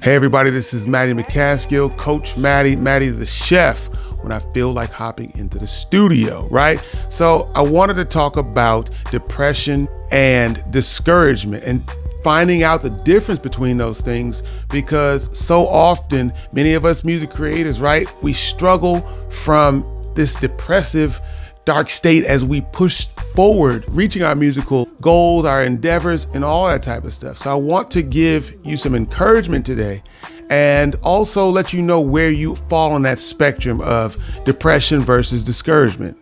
Hey everybody, this is Matty McCaskill, Coach Matty, Matty the Chef, when I feel like hopping into the studio, right? So I wanted to talk about depression and discouragement and finding out the difference between those things, because so often, many of us music creators, right, we struggle from this depressive, dark state as we push forward, reaching our musical goals, our endeavors, and all that type of stuff. So I want to give you some encouragement today and also let you know where you fall on that spectrum of depression versus discouragement.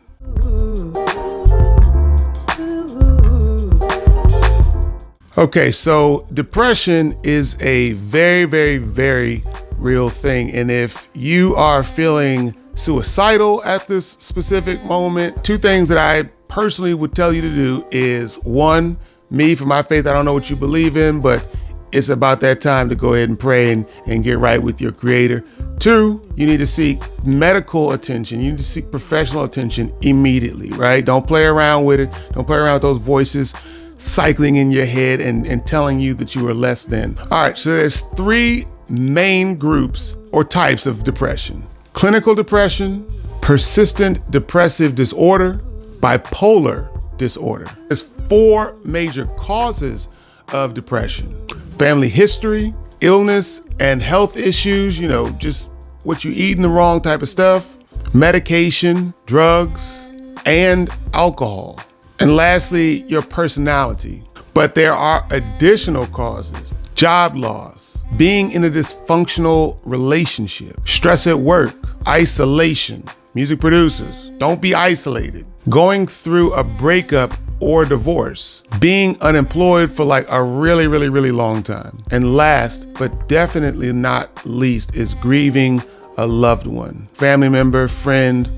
Okay, so depression is a very, very, very real thing. And if you are feeling suicidal at this specific moment, two things that I personally would tell you to do is, one, me, for my faith, I don't know what you believe in, but it's about that time to go ahead and pray and get right with your creator. Two, you need to seek medical attention. You need to seek professional attention immediately, right? Don't play around with it. Don't play around with those voices cycling in your head and telling you that you are less than. All right, so there's three main groups or types of depression: clinical depression, persistent depressive disorder, bipolar disorder. There's four major causes of depression: family history, illness and health issues, just what you eat in the wrong type of stuff, medication, drugs, and alcohol. And lastly, your personality. But there are additional causes: job loss, being in a dysfunctional relationship, stress at work, isolation. Music producers, don't be isolated. Going through a breakup or divorce, being unemployed for like a really, really, really long time. And last, but definitely not least, is grieving a loved one, family member, friend,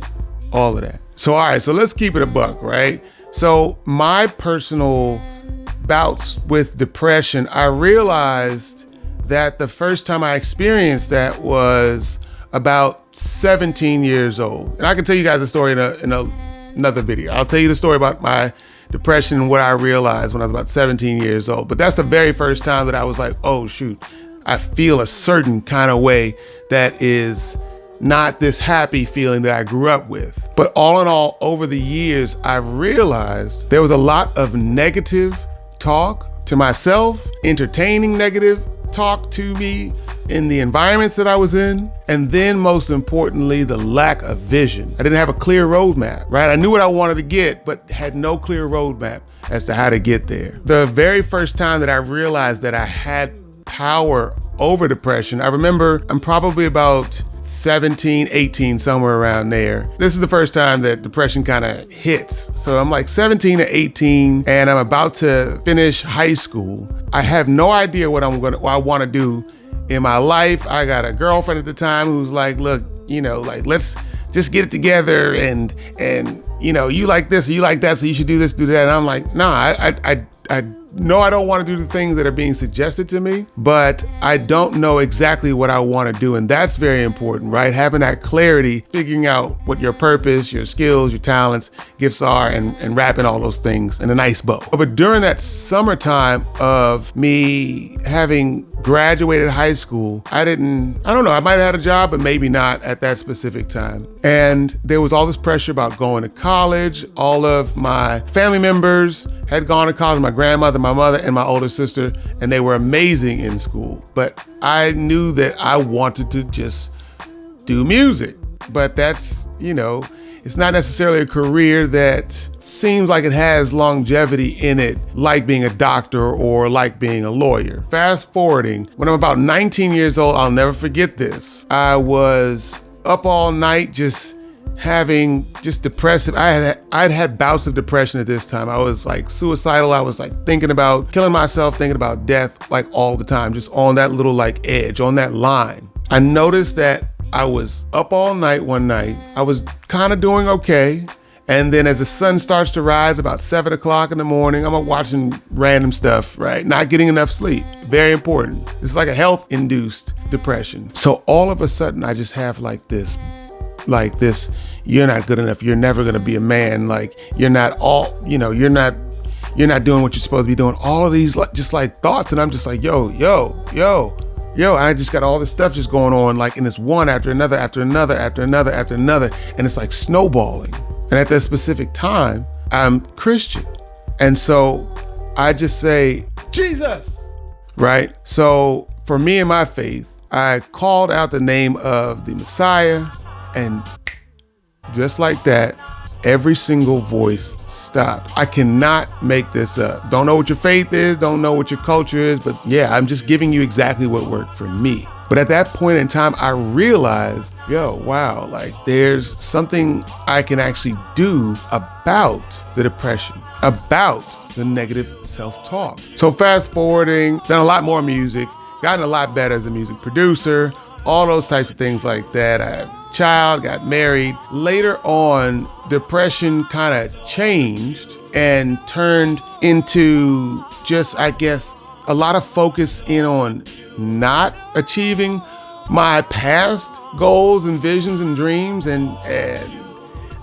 all of that. So, all right, so let's keep it a buck, right? So my personal bouts with depression, I realized that the first time I experienced that was about 17 years old. And I can tell you guys a story in another video. I'll tell you the story about my depression and what I realized when I was about 17 years old. But that's the very first time that I was like, oh shoot, I feel a certain kind of way that is not this happy feeling that I grew up with. But all in all, over the years, I realized there was a lot of negative talk to myself, entertaining negative talk to me in the environments that I was in. And then most importantly, the lack of vision. I didn't have a clear roadmap, right? I knew what I wanted to get, but had no clear roadmap as to how to get there. The very first time that I realized that I had power over depression, I remember I'm probably about 17, 18, somewhere around there. This is the first time that depression kind of hits. So I'm like 17 to 18 and I'm about to finish high school. I have no idea what I want to do in my life. I got a girlfriend at the time who's like, look, let's just get it together and you like this or you like that, so you should do this, do that. And I'm like, nah, I know I don't want to do the things that are being suggested to me, but I don't know exactly what I want to do. And that's very important, right? Having that clarity, figuring out what your purpose, your skills, your talents, gifts are, and wrapping all those things in a nice bow. But during that summertime of me having graduated high school, I don't know, I might have had a job, but maybe not at that specific time. And there was all this pressure about going to college. All of my family members had gone to college, my grandmother, my mother, and my older sister, and they were amazing in school. But I knew that I wanted to just do music. But that's, it's not necessarily a career that seems like it has longevity in it, like being a doctor or like being a lawyer. Fast forwarding, when I'm about 19 years old, I'll never forget this. I was up all night just having depressive. I'd had bouts of depression at this time. I was like suicidal. I was like thinking about killing myself, thinking about death, like all the time, just on that little like edge, on that line. I noticed that I was up all night one night. I was kind of doing okay. And then as the sun starts to rise about 7 o'clock in the morning, I'm watching random stuff, right? Not getting enough sleep. Very important. It's like a health-induced depression. So all of a sudden, I just have like this, you're not good enough. You're never gonna be a man. Like you're not doing what you're supposed to be doing. All of these just like thoughts. And I'm just like, yo, yo, I just got all this stuff just going on, like, and it's one after another, after another, after another, after another, and it's like snowballing. And at that specific time, I'm Christian. And so I just say, Jesus, right? So for me and my faith, I called out the name of the Messiah, and just like that, every single voice stopped. I cannot make this up. Don't know what your faith is, don't know what your culture is, but yeah, I'm just giving you exactly what worked for me. But at that point in time, I realized, yo, wow, like there's something I can actually do about the depression, about the negative self-talk. So fast forwarding, done a lot more music, gotten a lot better as a music producer, all those types of things like that. I have a child, got married. Later on, depression kind of changed and turned into just, I guess, a lot of focus in on not achieving my past goals and visions and dreams and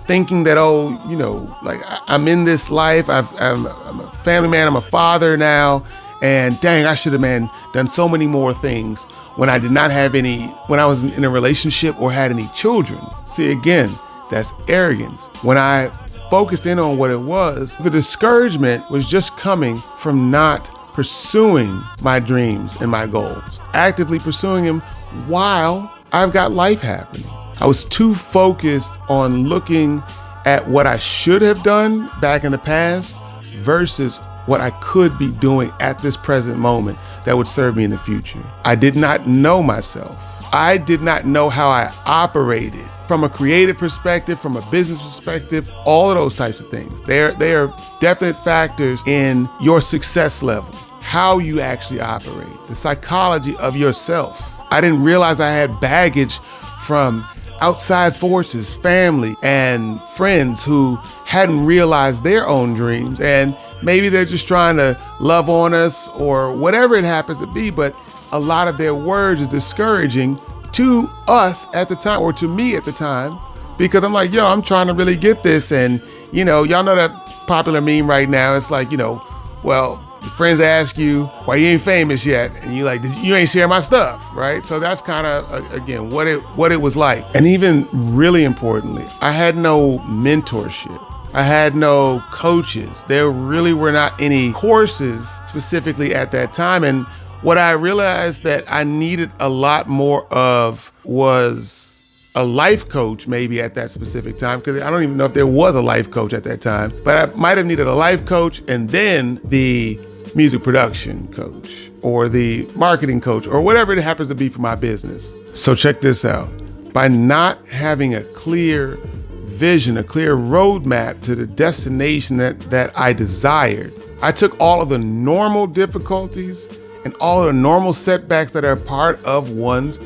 thinking that, oh, you know, like I'm in this life, I'm a family man, I'm a father now, and dang, I should have, done so many more things when I did not have any, when I was in a relationship or had any children. See, again, that's arrogance. When I focused in on what it was, the discouragement was just coming from not pursuing my dreams and my goals, actively pursuing them while I've got life happening. I was too focused on looking at what I should have done back in the past versus what I could be doing at this present moment that would serve me in the future. I did not know myself. I did not know how I operated from a creative perspective, from a business perspective, all of those types of things. They are definite factors in your success level, how you actually operate, the psychology of yourself. I didn't realize I had baggage from outside forces, family and friends who hadn't realized their own dreams, and maybe they're just trying to love on us or whatever it happens to be, but a lot of their words is discouraging to us at the time, or to me at the time, because I'm like, yo, I'm trying to really get this. And, you know, y'all know that popular meme right now. It's like, you know, well, your friends ask you why you ain't famous yet, and you like, you ain't share my stuff, right? So that's kind of, again, what it was like. And even really importantly, I had no mentorship. I had no coaches. There really were not any courses specifically at that time. And what I realized that I needed a lot more of was a life coach, maybe at that specific time, because I don't even know if there was a life coach at that time, but I might have needed a life coach and then the music production coach or the marketing coach or whatever it happens to be for my business. So check this out. By not having a clear vision, a clear roadmap to the destination that I desired, I took all of the normal difficulties and all of the normal setbacks that are part of one's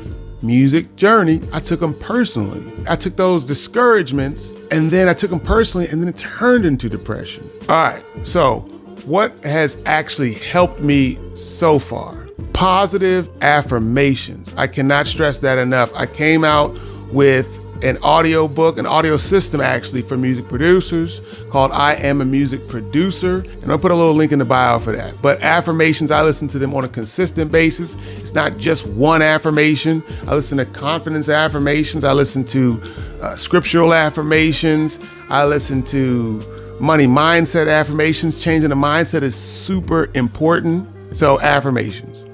music journey. I took them personally. I took those discouragements and then I took them personally, and then it turned into depression. All right, so what has actually helped me so far? Positive affirmations. I cannot stress that enough. I came out with an audio book, an audio system actually for music producers called I Am a Music Producer. And I'll put a little link in the bio for that. But affirmations, I listen to them on a consistent basis. It's not just one affirmation. I listen to confidence affirmations. I listen to scriptural affirmations. I listen to money mindset affirmations. Changing the mindset is super important. So affirmations.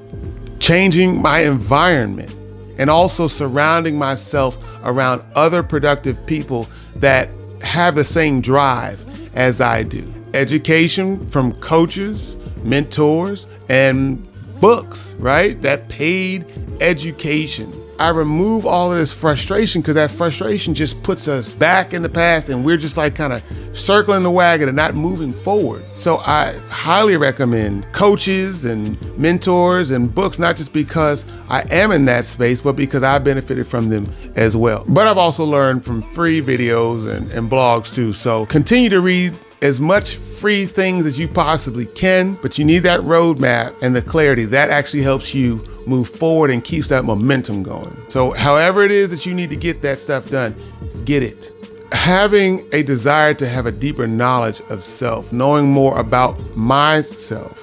Changing my environment and also surrounding myself around other productive people that have the same drive as I do. Education from coaches, mentors, and books, right? That paid education. I remove all of this frustration because that frustration just puts us back in the past and we're just like kind of circling the wagon and not moving forward. So I highly recommend coaches and mentors and books, not just because I am in that space, but because I benefited from them as well. But I've also learned from free videos and blogs too. So continue to read as much free things as you possibly can, but you need that roadmap and the clarity that actually helps you move forward and keeps that momentum going. So however it is that you need to get that stuff done, get it. Having a desire to have a deeper knowledge of self, knowing more about myself,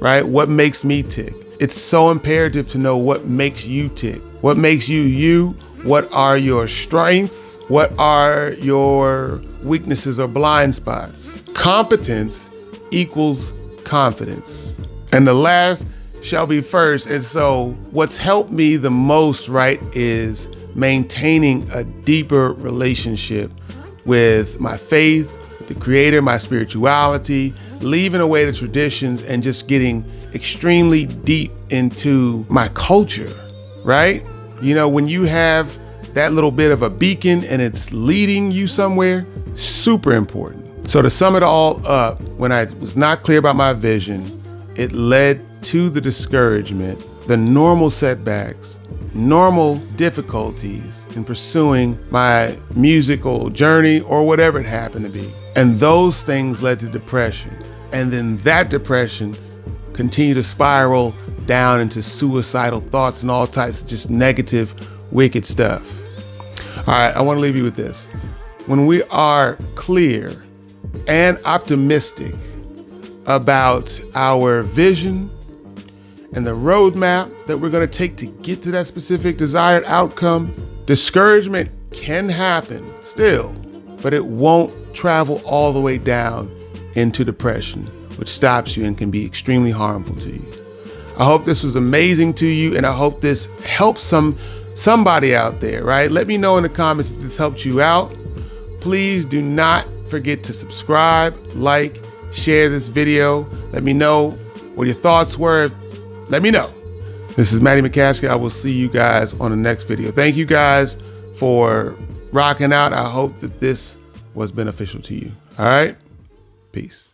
right? What makes me tick? it's so imperative to know what makes you tick, what makes you you, what are your strengths, what are your weaknesses or blind spots. Competence equals confidence. And the last shall be first. And so what's helped me the most, right, is maintaining a deeper relationship with my faith, with the Creator, my spirituality, leaving away the traditions and just getting extremely deep into my culture, right? You know, when you have that little bit of a beacon and it's leading you somewhere, super important. So to sum it all up, when I was not clear about my vision, it led to the discouragement, the normal setbacks, normal difficulties in pursuing my musical journey or whatever it happened to be. And those things led to depression. And then that depression continued to spiral down into suicidal thoughts and all types of just negative, wicked stuff. All right, I want to leave you with this. When we are clear and optimistic about our vision and the roadmap that we're going to take to get to that specific desired outcome, discouragement can happen still, but it won't travel all the way down into depression, which stops you and can be extremely harmful to you. I hope this was amazing to you, and I hope this helps somebody out there, right? Let me know in the comments if this helped you out. Please do not forget to subscribe, like, share this video. Let me know what your thoughts were. Let me know. This is Matty McCaskill. I will see you guys on the next video. Thank you guys for rocking out. I hope that this was beneficial to you. All right? Peace.